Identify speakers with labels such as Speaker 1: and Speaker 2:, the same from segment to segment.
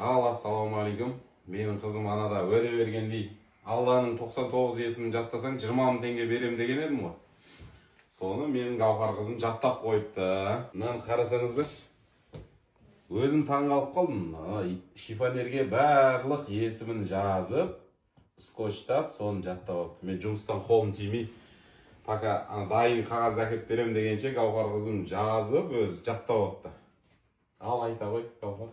Speaker 1: Assalamu алейкум. Менің қызым анада өре бергендей, Алланың 99 есімін жаттасаң 20 мың теңге берем деген едім ғой. Соны менің Гауһар қызым жаттап қойыпты. Мынаны қарасаңыздаршы. Өзім таңғалып қалдым. Шифонерге барлық есімін жазып, скотчтап, соны жаттап алыпты. Мен жұмыстан қолым тимей, пока дайын қағаз әкеп берем дегенше Гауһар қызым жазып, өзі жаттап алыпты. Ал айта ғой, Гауһар.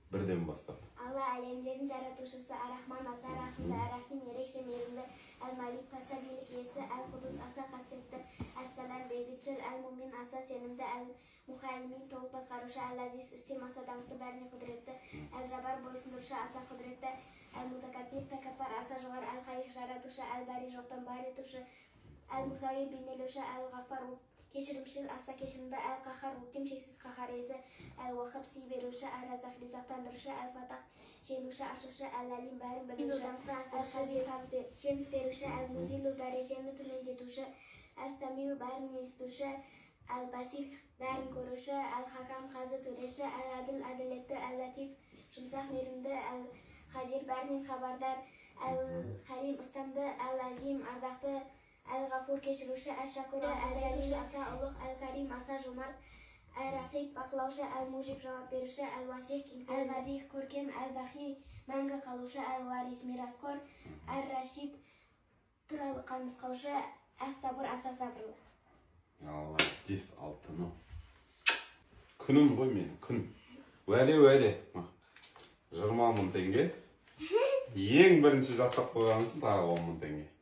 Speaker 1: Бірден бастап.
Speaker 2: Алла әлемдердің жаратушысы, Ар-Рахман, аса рахымды, Ар-Рахим, ерекше мейірімді, Әл-Малик, патша билік иесі, Әл-Құдус, аса қасиетті, Әс-Салам, бейбітшіл, Әл-Мумин, аса сенімді, Әл-Мухаймин, толық басқарушы, Әл-Азиз, үстем, аса даңқты, бәріне құдіретті, Әл-Жабар, бойсындырушы, аса құдіретті, Әл-Мутакапир, тәкаппар, аса жоғар, Әл-Халиқ, жаратушы, Әл-Бари, жоқтан бар етуші, Әл-Мусауи, бейнелеуші, Әл-Ғафар, кешірімшіл, аса кешірімді, Әл-Қахар, өктем шексіз қахар иесі, Әл-Уахаб, сый беруші, Әл-Разақ, ризақтандырушы, Әл-Фатах, жеңуші, ашушы, Әл-Әлим, бәрін білуші, Әл-Хазир, жеміс беруші, Әл-Музилу, дәрежені төмендетуші, Әл-Самиу, бәрін естуші, Әл-Басир, бәрін көруші, Әл-Хакам, қазы төреші, Әл-Адыл, әділетті, Әл-Латиф, жұмсақ мейірімді, Әл-Хабир, бәрінен хабардар, Әл-Халим, ұстамды, Әл-Азим, ардақты, Әл-Ғафур, кешіруші, Әл-Шакуры, Әл-Жәлил, аса ұлық, Әл-Карим, аса жомарт, Әл-Рақиқ, бақылаушы, Әл-Мужиб, жауап беруші, Әл-Васиқ, Әл-Вадиқ, көркем, Әл-Бахи, мәңгі қалушы, Әл-Варис, мирасқор, Әл-Рашид, туралы нұсқаушы, Әс-Сабыр, аса сабырлы.
Speaker 1: Алла, дес алтыны. Күнім ғой мен, күн. Уәле. 20 мың теңге. Ең бірінші жаттап қойғанысың тағы 10 мың теңге.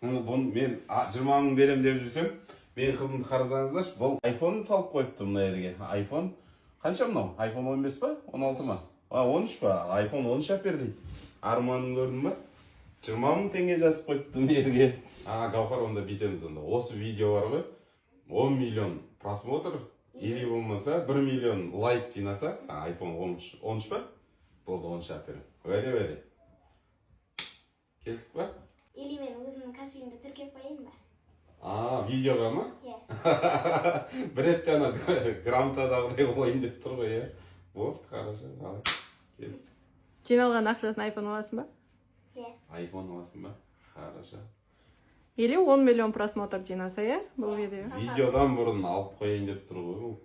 Speaker 1: Мен 20 мың берем деп жүрсем, менің қызымды қарасаңыздаршы, бұл iPhone салып қойыпты мына жерге. iPhone қанша мынау? iPhone 15 па? 16 ма? 13 па? iPhone 13 әп бер дейді. Арманын көрдің ба? 20 мың теңге жазып қойыпты мына жерге. Гауһар, онда бүйтеміз онда. Осы видео бар ғой, 10 миллион просмотр, или болмаса 1 миллион лайк жинаса, iPhone 13 па? Болды, 13 әп берем. Уәде. Келістік ба?
Speaker 2: Или мен өзімнің кәсібімді тіркеп қойайын ба?
Speaker 1: Видеоға ма? Бір етті ана грамотадағыдай болайын деп тұр ғой, е? Болды, қараша, келістік.
Speaker 3: Жиналған ақшасын iPhone аласың ба?
Speaker 1: iPhone аласың ба? Қараша.
Speaker 3: Или 10 миллион просмотр жинаса, е? Бұл видео.
Speaker 1: Видеодан бұрын алып қойайын деп тұр ғой бұл.